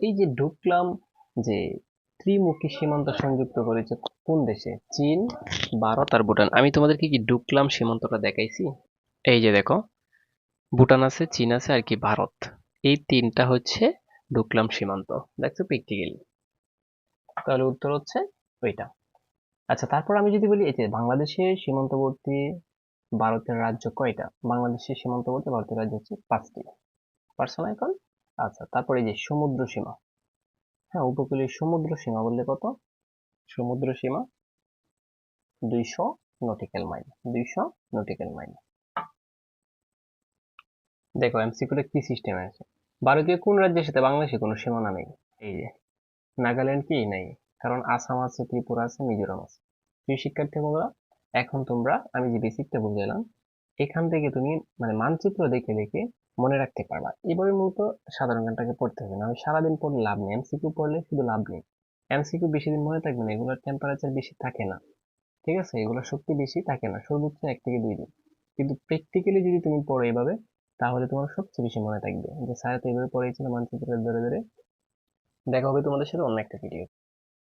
এই যে ঢুকলাম যে ত্রিমুখী সীমান্ত সংযুক্ত করেছে কোন দেশে? চীন, ভারত আর ভুটান। আমি তোমাদেরকে কি ঢুকলাম সীমান্তটা দেখাইছি? এই যে দেখো, ভুটান আছে, চীন আছে আর কি ভারত। এই তিনটা হচ্ছে ঢুকলাম সীমান্ত। দেখছো প্র্যাকটিক্যালি? তাহলে উত্তর হচ্ছে ওইটা। আচ্ছা, তারপর আমি যদি বলি এই যে বাংলাদেশের সীমান্তবর্তী ভারতের রাজ্য কয়টা? বাংলাদেশের সীমান্তবর্তী ভারতের রাজ্য হচ্ছে 5টি। পারছো না এখন? আচ্ছা, তারপরে এই যে সমুদ্র সীমা। হ্যাঁ, উপকূলীয় সমুদ্র সীমা বললে কত? সমুদ্র সীমা 200 নটিক্যাল মাইল। 200 nautical mile. দেখো এমসিকিউটা কি সিস্টেমে আছে। ভারতীয় কোন রাজ্যের সাথে বাংলাদেশের কোনো সীমানা নেই? এই যে নাগাল্যান্ড কি নেই, কারণ আসাম আছে, ত্রিপুরা আছে, মিজোরাম আছে। প্রিয় শিক্ষার্থী বন্ধুরা, এখন তোমরা আমি যে বেসিকটা বুঝালাম, এখান থেকে তুমি মানে মানচিত্র দেখে দেখে মনে রাখতে পারবা। এবারে মূলত সাধারণ জ্ঞানটাকে পড়তে হবে না, আমি সারাদিন পড়লে লাভ নেই, এমসিকিউ পড়লে শুধু লাভ নেই। এমসিকিউ বেশি দিন মনে থাকবে না, এগুলোর টেম্পারেচার বেশি থাকে না। ঠিক আছে, এগুলোর শক্তি বেশি থাকে না, সর্বোচ্চ 1 থেকে 2 দিন। কিন্তু প্র্যাকটিক্যালি যদি তুমি পড়ো এভাবে, তাহলে তোমার সবচেয়ে বেশি মনে থাকবে যে স্যার তো এভাবে পড়িয়েছিল মানচিত্রের ধরে ধরে। দেখা হবে তোমাদের সাথে অন্য একটা ভিডিও।